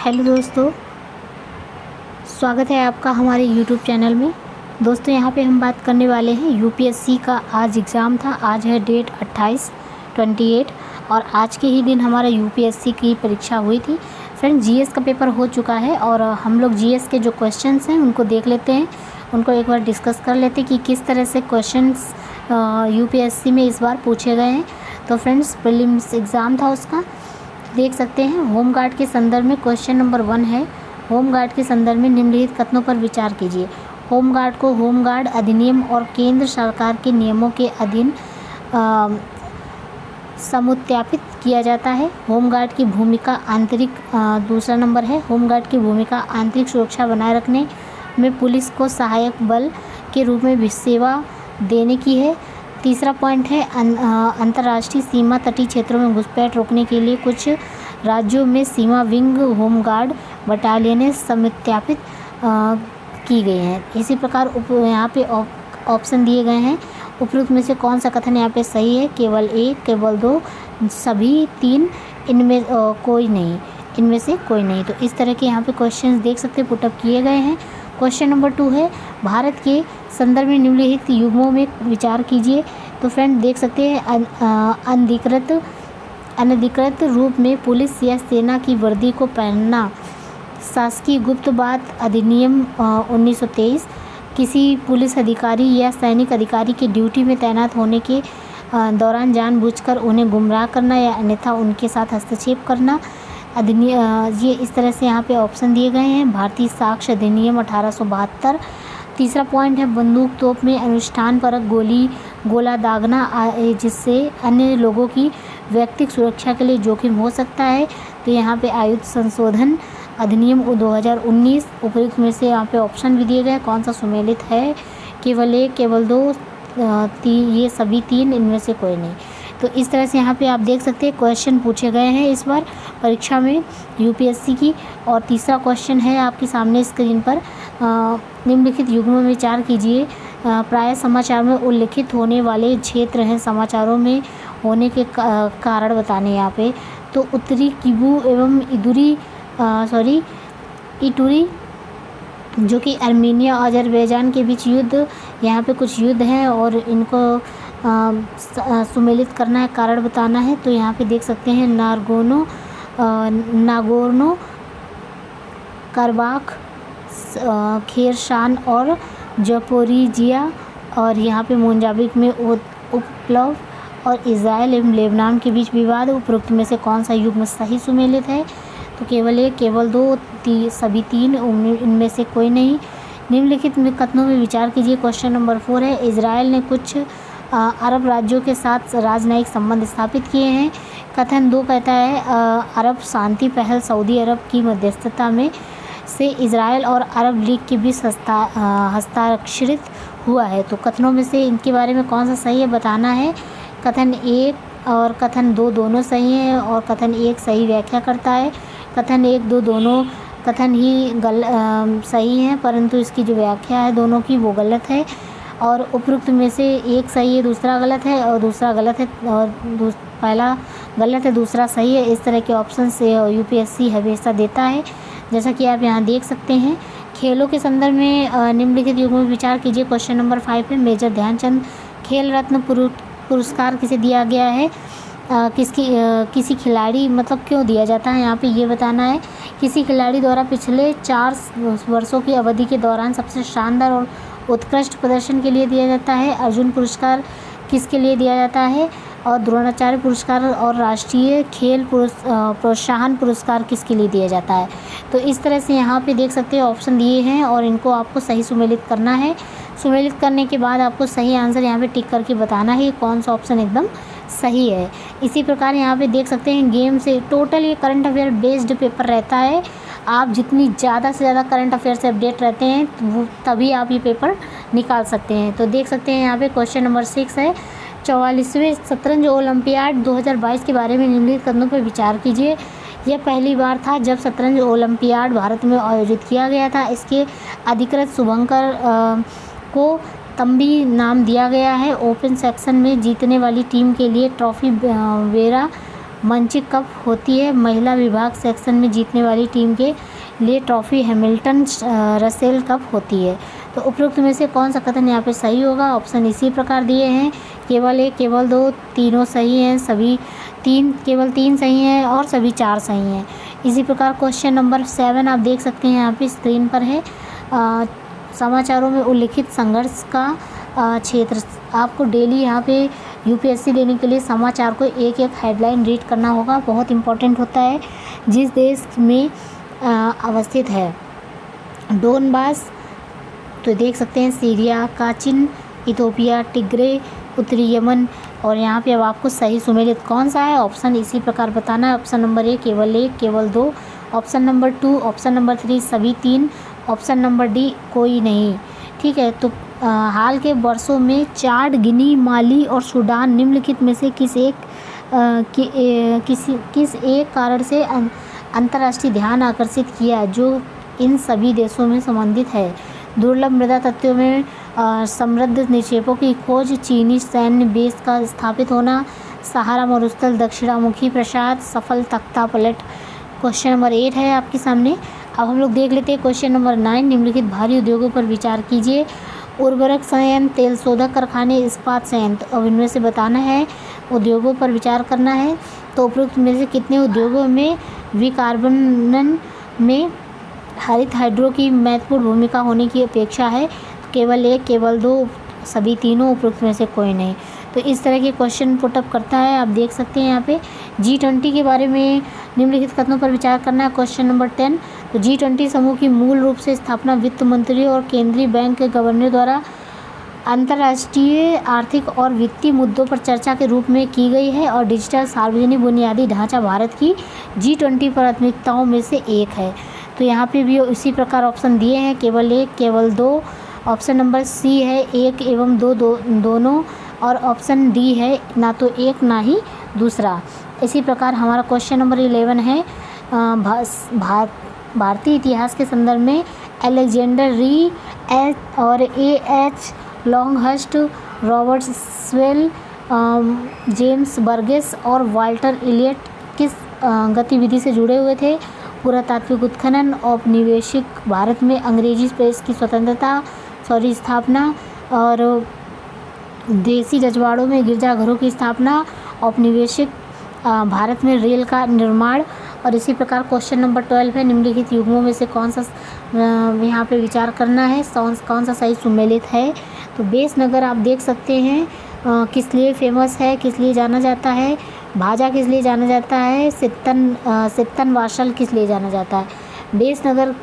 Hello दोस्तों, स्वागत है आपका हमारे यूट्यूब चैनल में। दोस्तों यहाँ पे हम बात करने वाले हैं यूपीएससी का। आज एग्ज़ाम था, आज है डेट 28 और आज के ही दिन हमारा यूपीएससी की परीक्षा हुई थी। फ्रेंड्स, जीएस का पेपर हो चुका है और हम लोग जीएस के जो क्वेश्चंस हैं उनको देख लेते हैं, उनको एक बार डिस्कस कर लेते हैं कि किस तरह से क्वेश्चंस यूपीएससी में इस बार पूछे गए हैं। तो फ्रेंड्स, प्रीलिम्स एग्ज़ाम था, उसका देख सकते हैं। होमगार्ड के संदर्भ में क्वेश्चन नंबर 1 है। होमगार्ड के संदर्भ में निम्नलिखित कथनों पर विचार कीजिए। होमगार्ड को होमगार्ड अधिनियम और केंद्र सरकार के नियमों के अधीन समुत्यापित किया जाता है। होमगार्ड की भूमिका आंतरिक दूसरा नंबर है। होमगार्ड की भूमिका आंतरिक सुरक्षा बनाए रखने में पुलिस को सहायक बल के रूप में भी सेवा देने की है। तीसरा पॉइंट है अंतर्राष्ट्रीय सीमा तटीय क्षेत्रों में घुसपैठ रोकने के लिए कुछ राज्यों में सीमा विंग होमगार्ड बटालियनें समुत्यापित की गई हैं। इसी प्रकार यहाँ पे ऑप्शन दिए गए हैं। उपरोक्त में से कौन सा कथन यहाँ पे सही है? केवल एक, केवल दो, सभी तीन, इनमें कोई नहीं, इनमें से कोई नहीं। तो इस तरह के यहाँ पे क्वेश्चंस देख सकते हैं, पुटअप किए गए हैं। क्वेश्चन नंबर 2 है, भारत के संदर्भ में निम्नलिखित युग्मों में विचार कीजिए। तो फ्रेंड देख सकते हैं, अनधिकृत रूप में पुलिस या सेना की वर्दी को पहनना, शासकीय गुप्त बात अधिनियम 1923, किसी पुलिस अधिकारी या सैनिक अधिकारी की ड्यूटी में तैनात होने के दौरान जानबूझकर उन्हें गुमराह करना या अन्यथा उनके साथ हस्तक्षेप करना ये इस तरह से यहाँ पे ऑप्शन दिए गए हैं। भारतीय साक्ष्य अधिनियम 1872। तीसरा पॉइंट है, बंदूक तोप में अनुष्ठानपरक गोला दागना जिससे अन्य लोगों की व्यक्तिगत सुरक्षा के लिए जोखिम हो सकता है। तो यहाँ पे आयुध संशोधन अधिनियम 2019। उपयुक्त में से यहाँ पे ऑप्शन भी दिए गए, कौन सा सुमेलित है? केवल एक, केवल दो, ये सभी तीन, इनमें से कोई नहीं। तो इस तरह से यहाँ पे आप देख सकते हैं क्वेश्चन पूछे गए हैं इस बार परीक्षा में यूपीएससी की। और तीसरा क्वेश्चन है आपके सामने स्क्रीन पर, निम्नलिखित युग्मों में विचार कीजिए। प्राय समाचार में उल्लिखित होने वाले क्षेत्र हैं समाचारों में होने के कारण बताने यहाँ पे। तो उत्तरी किबू एवं इटूरी जो कि आर्मीनिया और अजरबैजान के बीच युद्ध, यहाँ पे कुछ युद्ध हैं और इनको सुमेलित करना है, कारण बताना है। तो यहाँ पे देख सकते हैं नागोर्नो कराबाख, खेरसान और ज़पोरिजिया, और यहाँ पे मोजाम्बिक में उपप्लव और इजराइल एवं लेबनान के बीच विवाद। उपरोक्त में से कौन सा युग्म सही सुमेलित है? तो केवल एक, केवल दो, सभी तीन, इनमें से कोई नहीं। निम्नलिखित में कथनों में विचार कीजिए। क्वेश्चन नंबर 4 है, इजराइल ने कुछ अरब राज्यों के साथ राजनयिक संबंध स्थापित किए हैं। कथन 2 कहता है, अरब शांति पहल सऊदी अरब की मध्यस्थता में से इजराइल और अरब लीग के बीच हस्ताक्षरित हुआ है। तो कथनों में से इनके बारे में कौन सा सही है बताना है। कथन 1 और कथन 2 दोनों सही हैं और कथन 1 सही व्याख्या करता है। कथन 1, 2 दोनों कथन ही सही हैं, परंतु इसकी जो व्याख्या है दोनों की वो गलत है। और उपरोक्त में से एक सही है, दूसरा गलत है, और दूसरा गलत है और पहला गलत है, दूसरा सही है। इस तरह के ऑप्शन से यूपीएससी हमेशा देता है, जैसा कि आप यहाँ देख सकते हैं। खेलों के संदर्भ में निम्नलिखित युग्मों में विचार कीजिए। क्वेश्चन नंबर 5 है, मेजर ध्यानचंद खेल रत्न पुरस्कार किसे दिया गया है? किसी खिलाड़ी, मतलब क्यों दिया जाता है यहाँ पे ये बताना है। किसी खिलाड़ी द्वारा पिछले 4 वर्षों की अवधि के दौरान सबसे शानदार और उत्कृष्ट प्रदर्शन के लिए दिया जाता है। अर्जुन पुरस्कार किसके लिए दिया जाता है? और द्रोणाचार्य पुरस्कार और राष्ट्रीय खेल प्रोत्साहन पुरस्कार किसके लिए दिया जाता है? तो इस तरह से यहाँ पे देख सकते हैं ऑप्शन दिए हैं और इनको आपको सही सुमेलित करना है। सुमेलित करने के बाद आपको सही आंसर यहाँ पे टिक करके बताना है कौन सा ऑप्शन एकदम सही है। इसी प्रकार यहाँ पे देख सकते हैं गेम से टोटल ये करंट अफेयर बेस्ड पेपर रहता है। आप जितनी ज़्यादा से ज़्यादा करंट अफेयर से अपडेट रहते हैं तभी आप ये पेपर निकाल सकते हैं। तो देख सकते हैं यहाँ पे क्वेश्चन नंबर 6 है, 44वें शतरंज ओलंपियाड 2022 के बारे में निम्नलिखित कथनों पर विचार कीजिए। यह पहली बार था जब शतरंज ओलंपियाड भारत में आयोजित किया गया था। इसके अधिकृत शुभंकर को तंबी नाम दिया गया है। ओपन सेक्शन में जीतने वाली टीम के लिए ट्रॉफी मंचिक कप होती है? महिला विभाग सेक्शन में जीतने वाली टीम के लिए ट्रॉफी हैमिल्टन रसेल कप होती है। तो उपरोक्त में से कौन सा कथन यहाँ पे सही होगा? ऑप्शन इसी प्रकार दिए हैं, केवल 1, केवल 2, तीनों सही हैं, सभी 3, केवल 3 सही हैं और सभी 4 सही हैं। इसी प्रकार क्वेश्चन नंबर 7 आप देख सकते हैं, यहाँ पे स्क्रीन पर है। समाचारों में उल्लिखित संघर्ष का क्षेत्र। आपको डेली यहाँ पे यूपीएससी देने के लिए समाचार को एक एक हेडलाइन रीड करना होगा, बहुत इंपॉर्टेंट होता है। जिस देश में अवस्थित है डोनबास, तो देख सकते हैं सीरिया, काचिन, इथोपिया, टिग्रे, उत्तरी यमन। और यहाँ पे अब आपको सही सुमेलित कौन सा है, ऑप्शन इसी प्रकार बताना है। ऑप्शन नंबर 1 केवल 1, केवल 2, ऑप्शन नंबर 2, ऑप्शन नंबर 3 सभी 3, ऑप्शन नंबर डी कोई नहीं। ठीक है, तो हाल के वर्षों में चाड, गिनी, माली और सूडान निम्नलिखित में से किस एक कारण से अंतर्राष्ट्रीय ध्यान आकर्षित किया, जो इन सभी देशों में संबंधित है? दुर्लभ मृदा तत्वों में समृद्ध निक्षेपों की खोज, चीनी सैन्य बेस का स्थापित होना, सहारा मरुस्थल, दक्षिणामुखी प्रसाद, सफल तख्ता पलट। क्वेश्चन नंबर 8 है आपके सामने। अब हम लोग देख लेते हैं क्वेश्चन नंबर 9। निम्नलिखित भारी उद्योगों पर विचार कीजिए। उर्वरक संयंत्र, तेल शोधक कारखाने, इस्पात संयंत्र। अब इनमें से बताना है, उद्योगों पर विचार करना है। तो उपरोक्त में से कितने उद्योगों में विकार्बनन में हरित हाइड्रो की महत्वपूर्ण भूमिका होने की अपेक्षा है? केवल 1, केवल 2, सभी तीनों, उपरोक्त में से कोई नहीं। तो इस तरह के क्वेश्चन पुटअप करता है, आप देख सकते हैं यहाँ पे। G20 के बारे में निम्नलिखित कथनों पर विचार करना है। Question number 10। तो G20 समूह की मूल रूप से स्थापना वित्त मंत्री और केंद्रीय बैंक के गवर्नर द्वारा अंतर्राष्ट्रीय आर्थिक और वित्तीय मुद्दों पर चर्चा के रूप में की गई है और डिजिटल सार्वजनिक बुनियादी ढांचा भारत की G20 प्राथमिकताओं में से एक है। तो यहाँ पे भी इसी प्रकार ऑप्शन दिए हैं, केवल 1, केवल 2, ऑप्शन नंबर सी है 1 एवं 2 दोनों, और ऑप्शन डी है ना तो एक ना ही दूसरा। इसी प्रकार हमारा क्वेश्चन नंबर 11 है, भारतीय इतिहास के संदर्भ में अलेक्जेंडर री और A.H. Longhurst, Robert swell, James Burgess और वाल्टर इलियट किस गतिविधि से जुड़े हुए थे? पुरातात्विक उत्खनन, औपनिवेशिक भारत में अंग्रेजी प्रेस की स्थापना, और देसी रजवाड़ों में गिरजाघरों की स्थापना, औपनिवेशिक भारत में रेल का निर्माण। और इसी प्रकार क्वेश्चन नंबर 12 है, निम्नलिखित युग्मों में से कौन सा यहाँ पे विचार करना है, कौन सा सही सुमेलित है? तो बेस नगर आप देख सकते हैं किस लिए फेमस है, किस लिए जाना जाता है? भाजा किस लिए जाना जाता है? सित्तन वासल किस लिए जाना जाता है? बेस नगर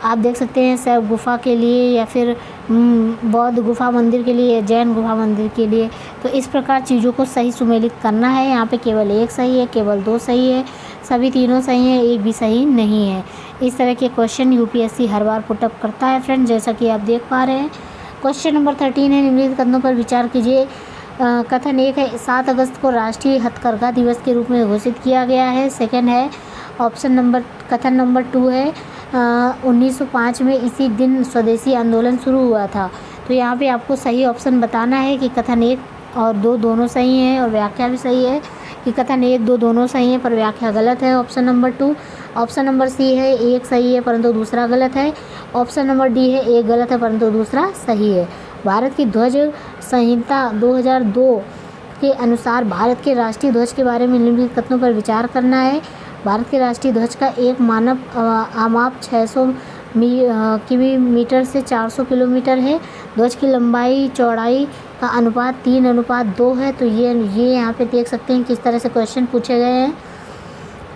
आप देख सकते हैं शैव गुफा के लिए, या फिर बौद्ध गुफा मंदिर के लिए, या जैन गुफा मंदिर के लिए। तो इस प्रकार चीज़ों को सही सुमेलित करना है। यहाँ पे केवल 1 सही है, केवल 2 सही है, सभी तीनों सही हैं, एक भी सही नहीं है। इस तरह के क्वेश्चन यूपीएससी हर बार पुटअप करता है फ्रेंड, जैसा कि आप देख पा रहे हैं। क्वेश्चन नंबर 13 है, निम्नलिखित कथनों पर विचार कीजिए। कथन 1 है 7 अगस्त को राष्ट्रीय हथकरघा दिवस के रूप में घोषित किया गया है। सेकंड है कथन नंबर 2 है 1905 में इसी दिन स्वदेशी आंदोलन शुरू हुआ था। तो यहाँ पे आपको सही ऑप्शन बताना है कि कथन 1 और 2 दोनों सही हैं और व्याख्या भी सही है, कि कथन 1, 2 दोनों सही हैं पर व्याख्या गलत है। Option number 2। Option number C है 1 सही है परंतु दूसरा गलत है। ऑप्शन नंबर डी है 1 गलत है परंतु दूसरा सही है। भारत की ध्वज संहिता 2002 के अनुसार भारत के राष्ट्रीय ध्वज के बारे में निम्नलिखित कथनों पर विचार करना है। भारत के राष्ट्रीय ध्वज का एक मानव आमाप 600 किलोमीटर से 400 किलोमीटर है। ध्वज की लंबाई चौड़ाई का अनुपात 3:2 है। तो ये यहाँ पे देख सकते हैं किस तरह से क्वेश्चन पूछे गए हैं।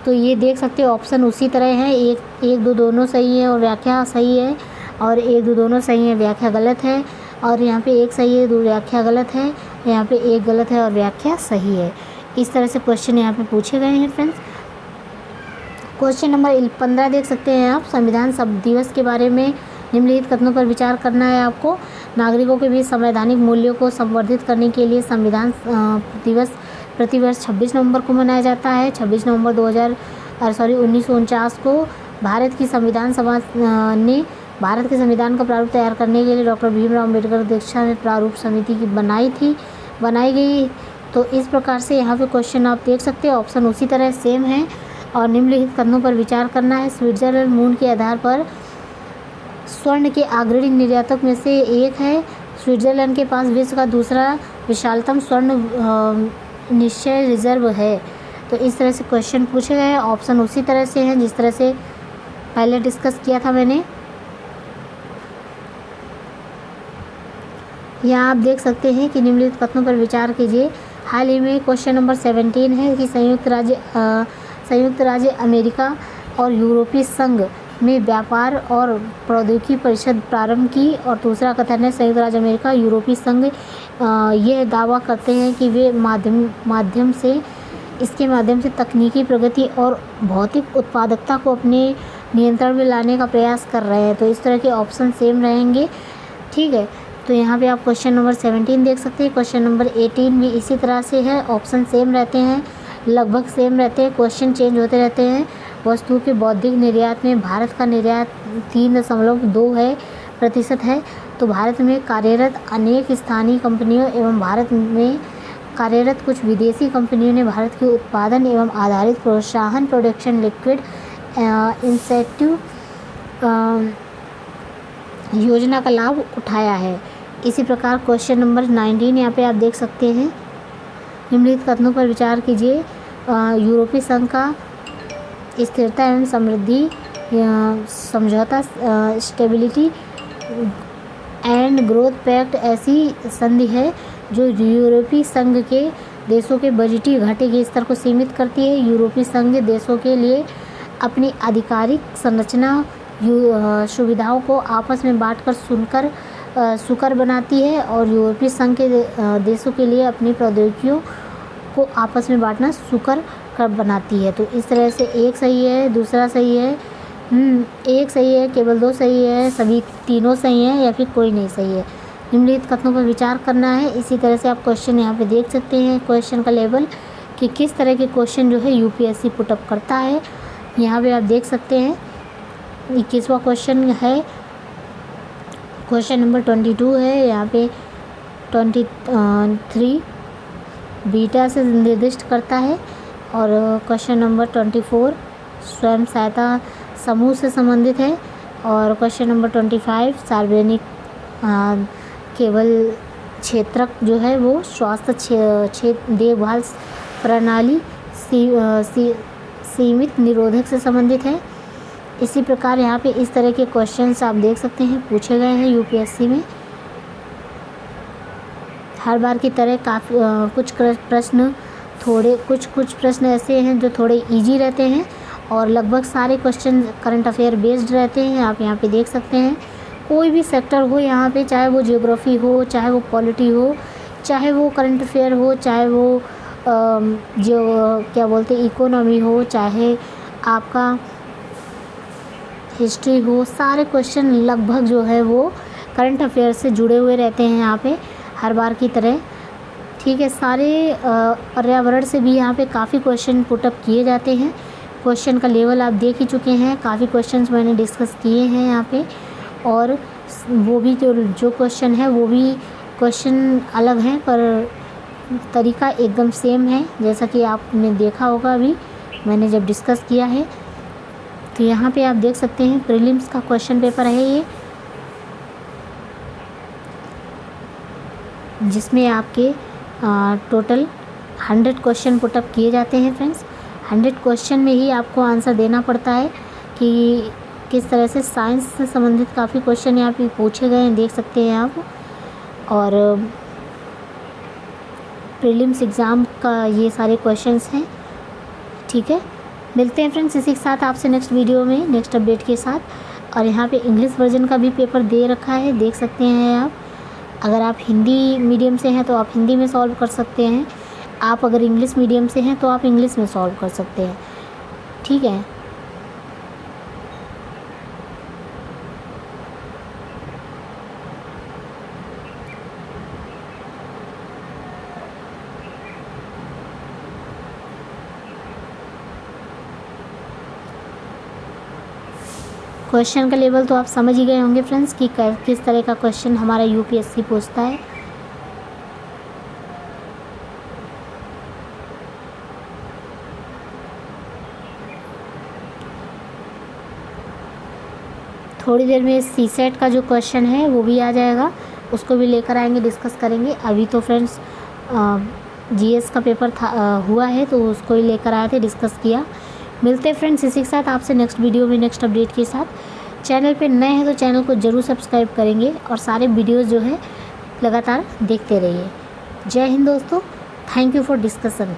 तो ये देख सकते हैं ऑप्शन उसी तरह है, 1, 2 दोनों सही है और व्याख्या सही है, और 1, 2 दोनों सही है, व्याख्या गलत है। और यहाँ पे 1 सही है, 2 व्याख्या गलत है, यहाँ पे 1 गलत है और व्याख्या सही है। इस तरह से क्वेश्चन यहाँ पे पूछे गए हैं फ्रेंड्स। क्वेश्चन नंबर 15 देख सकते हैं आप, संविधान दिवस के बारे में निम्नलिखित कथनों पर विचार करना है आपको। नागरिकों के बीच संवैधानिक मूल्यों को संवर्धित करने के लिए संविधान दिवस प्रतिवर्ष 26 नवंबर को मनाया जाता है। 26 नवंबर 1949 को भारत की संविधान सभा ने भारत के संविधान का प्रारूप तैयार करने के लिए डॉक्टर भीमराव अम्बेडकर अध्यक्षता में प्रारूप समिति की बनाई गई तो इस प्रकार से यहाँ पे क्वेश्चन आप देख सकते हैं। ऑप्शन उसी तरह सेम है और निम्नलिखित कथनों पर विचार करना है। स्विट्जरलैंड मूल के आधार पर स्वर्ण के अग्रणी निर्यातक में से एक है। स्विट्जरलैंड के पास विश्व का दूसरा विशालतम स्वर्ण निश्चय रिजर्व है। तो इस तरह से क्वेश्चन पूछे गए हैं। ऑप्शन उसी तरह से हैं जिस तरह से पहले डिस्कस किया था मैंने। यहाँ आप देख सकते हैं कि निम्नलिखित कथनों पर विचार कीजिए। हाल ही में क्वेश्चन नंबर 17 है कि संयुक्त राज्य अमेरिका और यूरोपीय संघ में व्यापार और प्रौद्योगिकी परिषद प्रारंभ की। और दूसरा कथन है संयुक्त राज्य अमेरिका यूरोपीय संघ यह दावा करते हैं कि वे इसके माध्यम से तकनीकी प्रगति और भौतिक उत्पादकता को अपने नियंत्रण में लाने का प्रयास कर रहे हैं। तो इस तरह के ऑप्शन सेम रहेंगे, ठीक है। तो यहाँ पे आप क्वेश्चन नंबर 17 देख सकते हैं। क्वेश्चन नंबर 18 भी इसी तरह से है। ऑप्शन सेम रहते हैं, लगभग सेम रहते हैं, क्वेश्चन चेंज होते रहते हैं। वस्तु के बौद्धिक निर्यात में भारत का निर्यात 3.2% है। तो भारत में कार्यरत अनेक स्थानीय कंपनियों एवं भारत में कार्यरत कुछ विदेशी कंपनियों ने भारत के उत्पादन एवं आधारित प्रोत्साहन प्रोडक्शन लिक्विड इंसेंटिव योजना का लाभ उठाया है। इसी प्रकार क्वेश्चन नंबर 19 यहाँ पे आप देख सकते हैं। निम्नलिखित कथनों पर विचार कीजिए। यूरोपीय संघ का स्थिरता एवं समृद्धि समझौता स्टेबिलिटी एंड ग्रोथ पैक्ट ऐसी संधि है जो यूरोपीय संघ के देशों के बजटीय घाटे के स्तर को सीमित करती है। यूरोपीय संघ देशों के लिए अपनी आधिकारिक संरचना सुविधाओं को आपस में बांटकर सुकर बनाती है और यूरोपीय संघ के देशों के लिए अपनी प्रौद्योगिकियों को आपस में बांटना सुकर कर बनाती है। तो इस तरह से एक सही है, दूसरा सही है, एक सही है, केवल 2 सही है, सभी तीनों सही हैं या फिर कोई नहीं सही है। निम्नलिखित कथनों पर विचार करना है। इसी तरह से आप क्वेश्चन यहाँ पे देख सकते हैं, क्वेश्चन का लेवल कि किस तरह के क्वेश्चन जो है यूपीएससी पुटअप करता है। यहाँ पे आप देख सकते हैं 21वां क्वेश्चन है, क्वेश्चन नंबर 22 है। यहाँ पे 23 बीटा से निर्दिष्ट करता है और क्वेश्चन नंबर 24 स्वयं सहायता समूह से संबंधित है और क्वेश्चन नंबर 25 सार्वजनिक केवल क्षेत्रक जो है वो स्वास्थ्य क्षेत्र देखभाल प्रणाली सीमित निरोधक से संबंधित है। इसी प्रकार यहाँ पे इस तरह के क्वेश्चंस आप देख सकते हैं पूछे गए हैं यूपीएससी में। हर बार की तरह काफ़ी कुछ प्रश्न ऐसे हैं जो थोड़े इजी रहते हैं और लगभग सारे क्वेश्चन करंट अफेयर बेस्ड रहते हैं। आप यहाँ पे देख सकते हैं कोई भी सेक्टर हो यहाँ पे, चाहे वो ज्योग्राफी हो, चाहे वो पॉलिटी हो, चाहे वो करंट अफेयर हो, चाहे वो जो क्या बोलते हैं इकोनॉमी हो, चाहे आपका हिस्ट्री हो, सारे क्वेश्चन लगभग जो है वो करंट अफेयर से जुड़े हुए रहते हैं यहाँ पे हर बार की तरह, ठीक है। सारे पर्यावरण से भी यहाँ पे काफ़ी क्वेश्चन पुटअप किए जाते हैं। क्वेश्चन का लेवल आप देख ही चुके हैं, काफ़ी क्वेश्चंस मैंने डिस्कस किए हैं यहाँ पे और वो भी जो क्वेश्चन है वो भी क्वेश्चन अलग हैं पर तरीका एकदम सेम है, जैसा कि आपने देखा होगा अभी मैंने जब डिस्कस किया है। तो यहाँ पे आप देख सकते हैं प्रीलिम्स का क्वेश्चन पेपर है ये, जिसमें आपके टोटल 100 क्वेश्चन पुटअप किए जाते हैं फ्रेंड्स। 100 क्वेश्चन में ही आपको आंसर देना पड़ता है कि किस तरह से साइंस से संबंधित काफ़ी क्वेश्चन यहाँ पे पूछे गए हैं, देख सकते हैं आप। और प्रीलिम्स एग्ज़ाम का ये सारे क्वेश्चंस हैं, ठीक है। मिलते हैं फ्रेंड्स इसी के साथ आपसे नेक्स्ट वीडियो में नेक्स्ट अपडेट के साथ। और यहाँ पे इंग्लिश वर्जन का भी पेपर दे रखा है, देख सकते हैं आप। अगर आप हिंदी मीडियम से हैं तो आप हिंदी में सॉल्व कर सकते हैं, आप अगर इंग्लिश मीडियम से हैं तो आप इंग्लिश में सॉल्व कर सकते हैं, ठीक है। क्वेश्चन का लेवल तो आप समझ ही गए होंगे फ्रेंड्स कि किस तरह का क्वेश्चन हमारा यूपीएससी पूछता है। थोड़ी देर में सी सेट का जो क्वेश्चन है वो भी आ जाएगा, उसको भी लेकर आएंगे, डिस्कस करेंगे। अभी तो फ्रेंड्स जीएस का पेपर हुआ है तो उसको ही लेकर आए थे, डिस्कस किया। मिलते हैं फ्रेंड्स इसी के साथ आपसे नेक्स्ट वीडियो में नेक्स्ट अपडेट के साथ। चैनल पे नए हैं तो चैनल को ज़रूर सब्सक्राइब करेंगे और सारे वीडियोज़ जो है लगातार देखते रहिए। जय हिंद दोस्तों, थैंक यू फॉर डिस्कशन।